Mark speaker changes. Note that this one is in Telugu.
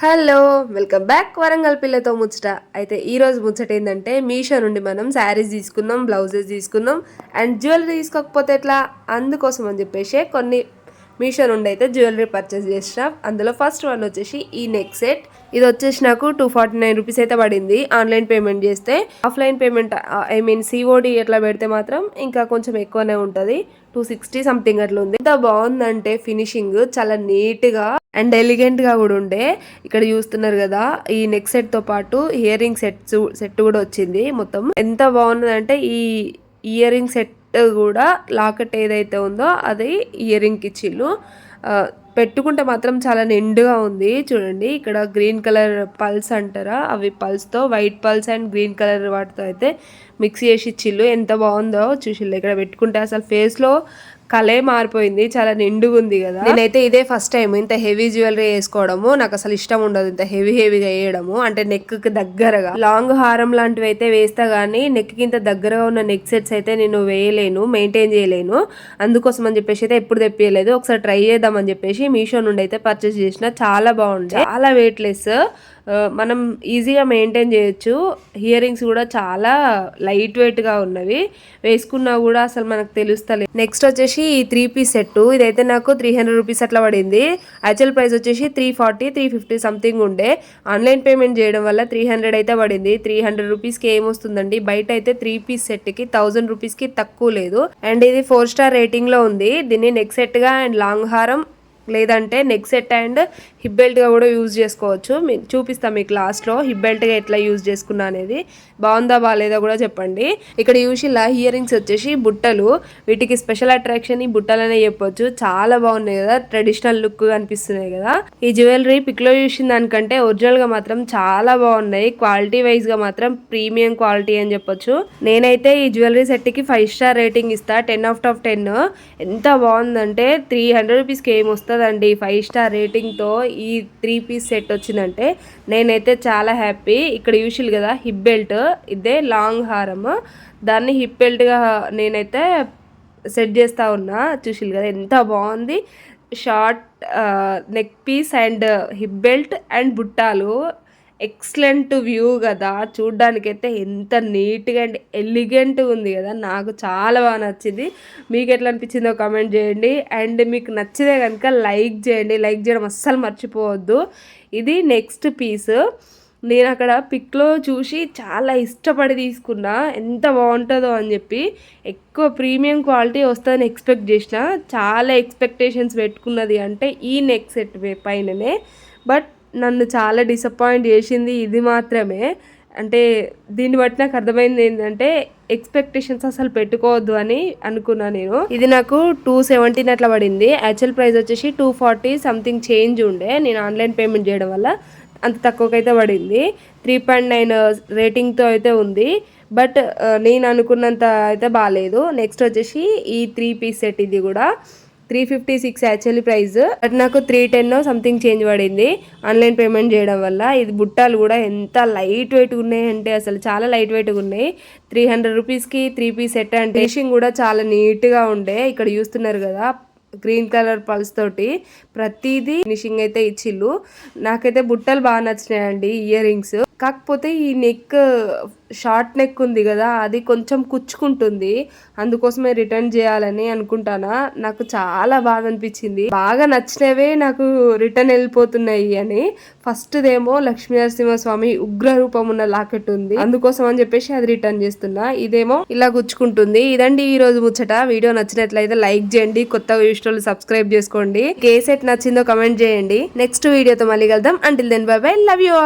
Speaker 1: హలో, వెల్కమ్ బ్యాక్ వరంగల్ పిల్లతో ముచ్చట. అయితే ఈరోజు ముచ్చట ఏంటంటే మీషో నుండి మనం శారీస్ తీసుకున్నాం, బ్లౌజెస్ తీసుకున్నాం అండ్ జ్యువెలరీ తీసుకోకపోతే ఎట్లా, అందుకోసం అని చెప్పేసి కొన్ని మీషో నుండి అయితే జ్యువెలరీ పర్చేస్ చేసిన. అందులో ఫస్ట్ వన్ వచ్చేసి ఈ నెక్ సెట్. ఇది వచ్చేసి నాకు 249 రూపీస్ అయితే పడింది ఆన్లైన్ పేమెంట్ చేస్తే. ఆఫ్లైన్ పేమెంట్ సిఓడి ఎట్లా పెడితే మాత్రం ఇంకా కొంచెం ఎక్కువనే ఉంటుంది, 260 సంథింగ్ అట్లా ఉంది. ఎంత బాగుందంటే ఫినిషింగ్ చాలా నీట్గా అండ్ ఎలిగెంట్ గా కూడా ఉండే. ఇక్కడ చూస్తున్నారు కదా, ఈ నెక్ సెట్ తో పాటు ఇయర్ రింగ్ సెట్ కూడా వచ్చింది. మొత్తం ఎంత బాగున్నదంటే ఈ ఇయర్ రింగ్ సెట్ కూడా లాకెట్ ఏదైతే ఉందో అది ఇయర్ రింగ్ ఇచ్చిళ్ళు. పెట్టుకుంటే మాత్రం చాలా నిండుగా ఉంది. చూడండి ఇక్కడ గ్రీన్ కలర్ పల్స్ అంటారా, అవి పల్స్తో white pearls and green colour వాటితో అయితే మిక్స్ చేసి ఇచ్చిళ్ళు. ఎంత బాగుందో చూసిళ్ళు. ఇక్కడ పెట్టుకుంటే అసలు ఫేస్లో కలే మారిపోయింది, చాలా నిండుగా ఉంది కదా. నేనైతే ఇదే ఫస్ట్ టైం ఇంత హెవీ జ్యువెలరీ వేసుకోవడము. నాకు అసలు ఇష్టం ఉండదు ఇంత హెవీగా వేయడము. అంటే నెక్ కి దగ్గరగా లాంగ్ హారం లాంటివి అయితే వేస్తా గానీ నెక్ కి ఇంత దగ్గరగా ఉన్న నెక్ సెట్స్ అయితే నేను వేయలేను, మెయింటైన్ చేయలేను. అందుకోసం అని చెప్పేసి అయితే ఎప్పుడు తెప్పియలేదు. ఒకసారి ట్రై చేద్దామని చెప్పేసి మీషో నుండి అయితే పర్చేస్ చేసిన. చాలా బాగుంది, చాలా వెయిట్ లెస్, మనం ఈజీగా మెయింటైన్ చేయొచ్చు. ఇయర్ రింగ్స్ కూడా చాలా లైట్ వెయిట్ గా ఉన్నవి, వేసుకున్నా కూడా అసలు మనకు తెలుస్తలేదు. నెక్స్ట్ వచ్చేసి ఈ 3 పీస్ సెట్. ఇదైతే నాకు 300 రూపీస్ అట్లా పడింది. యాక్చువల్ ప్రైస్ వచ్చేసి 340 350 సంథింగ్ ఉండే. ఆన్లైన్ పేమెంట్ చేయడం వల్ల 300 అయితే పడింది. 300 రూపీస్కి ఏమొస్తుందండి, బయట అయితే 3 పీస్ సెట్ కి 1000 రూపీస్కి తక్కువ లేదు. అండ్ ఇది 4 స్టార్ రేటింగ్ లో ఉంది. దీన్ని నెక్ సెట్ గా అండ్ లాంగ్ హారం లేదంటే నెక్ సెట్ అండ్ హిప్ బెల్ట్గా కూడా యూజ్ చేసుకోవచ్చు. చూపిస్తాం మీకు లాస్ట్లో హిప్ బెల్ట్గా ఎట్లా యూజ్ చేసుకున్నా అనేది. బాగుందా బాగాలేదా కూడా చెప్పండి. ఇక్కడ యూషిలా ఇయర్ రింగ్స్ వచ్చేసి బుట్టలు, వీటికి స్పెషల్ అట్రాక్షన్ ఈ బుట్టలనే చెప్పొచ్చు. చాలా బాగున్నాయి కదా, ట్రెడిషనల్ లుక్ అనిపిస్తున్నాయి కదా. ఈ జ్యువెలరీ పిక్లో చూసిన దానికంటే ఒరిజినల్గా మాత్రం చాలా బాగున్నాయి. క్వాలిటీ వైజ్గా మాత్రం ప్రీమియం క్వాలిటీ అని చెప్పొచ్చు. నేనైతే ఈ జ్యువెలరీ సెట్కి 5 స్టార్ రేటింగ్ ఇస్తా, 10 out of 10. ఎంత బాగుందంటే 300 రూపీస్కి ఏమొస్తుందండి 5 స్టార్ రేటింగ్తో ఈ 3 పీస్ సెట్ వచ్చిందంటే నేనైతే చాలా హ్యాపీ. ఇక్కడ యూషువల్ కదా హిప్ బెల్ట్, ఇదే లాంగ్ హారం, దాన్ని హిప్ బెల్ట్గా నేనైతే సెట్ చేస్తూ ఉన్నా. చూసిల్ కదా ఎంత బాగుంది. Short neck piece and hip belt and బుట్టాలు, ఎక్సలెంట్ వ్యూ కదా. చూడ్డానికైతే ఎంత నీట్గా అండ్ ఎలిగెంట్గా ఉంది కదా, నాకు చాలా బాగా నచ్చింది. మీకు ఎట్లా అనిపించిందో కామెంట్ చేయండి. అండ్ మీకు నచ్చితే కనుక లైక్ చేయండి, లైక్ చేయడం అస్సలు మర్చిపోవద్దు. ఇది నెక్స్ట్ పీస్. నేను అక్కడ పిక్లో చూసి చాలా ఇష్టపడి తీసుకున్నా, ఎంత బాగుంటుందో అని చెప్పి. ఎక్కువ ప్రీమియం క్వాలిటీ వస్తుందని ఎక్స్పెక్ట్ చేసిన, చాలా ఎక్స్పెక్టేషన్స్ పెట్టుకున్నది అంటే ఈ నెక్ సెట్ పైననే. బట్ నన్ను చాలా డిసప్పాయింట్ చేసింది ఇది మాత్రమే. అంటే దీన్ని బట్టి నాకు అర్థమైంది ఏంటంటే ఎక్స్పెక్టేషన్స్ అసలు పెట్టుకోవద్దు అని అనుకున్నా నేను. ఇది నాకు 217 అట్లా పడింది. యాక్చువల్ ప్రైస్ వచ్చేసి 240 సంథింగ్ చేంజ్ ఉండే. నేను ఆన్లైన్ పేమెంట్ చేయడం వల్ల అంత తక్కువకైతే పడింది. 3.9 రేటింగ్తో అయితే ఉంది. బట్ నేను అనుకున్నంత అయితే బాగాలేదు. నెక్స్ట్ వచ్చేసి ఈ 3 పీస్ సెట్, ఇది కూడా 356 యాక్చువల్లీ ప్రైస్, బట్ నాకు 310 సంథింగ్ చేంజ్ పడింది ఆన్లైన్ పేమెంట్ చేయడం వల్ల. ఇది బుట్టాలు కూడా ఎంత లైట్ వెయిట్గా ఉన్నాయి అంటే అసలు చాలా లైట్ వెయిట్గా ఉన్నాయి. 300 రూపీస్కి 3 పీస్ సెట్ అంటే ఫినిషింగ్ కూడా చాలా నీట్గా ఉండే. ఇక్కడ చూస్తున్నారు కదా గ్రీన్ కలర్ పల్స్ తోటి ప్రతిదీ ఫినిషింగ్ అయితే ఇచ్చిళ్ళు. నాకైతే బుట్టలు బాగా నచ్చినాయండి, ఇయర్ రింగ్స్. కాకపోతే ఈ నెక్ షార్ట్ నెక్ ఉంది కదా, అది కొంచెం కుచ్చుకుంటుంది. అందుకోసమే రిటర్న్ చేయాలని అనుకుంటానా. నాకు చాలా బాధ అనిపించింది. బాగా నచ్చినవే నాకు రిటర్న్ వెళ్ళిపోతున్నాయి అని. ఫస్ట్ దేమో లక్ష్మీ నరసింహస్వామి ఉగ్ర రూపం ఉన్న లాకెట్ ఉంది, అందుకోసం అని చెప్పేసి అది రిటర్న్ చేస్తున్నా. ఇదేమో ఇలా గుచ్చుకుంటుంది. ఇదండి ఈ రోజు ముచ్చట. వీడియో నచ్చినట్లయితే లైక్ చేయండి, కొత్తగా చూసేటోళ్ళు సబ్స్క్రైబ్ చేసుకోండి. ఏ సెట్ నచ్చిందో కమెంట్ చేయండి. నెక్స్ట్ వీడియోతో మళ్ళీ కలుద్దాం. Until then bye bye, love you all.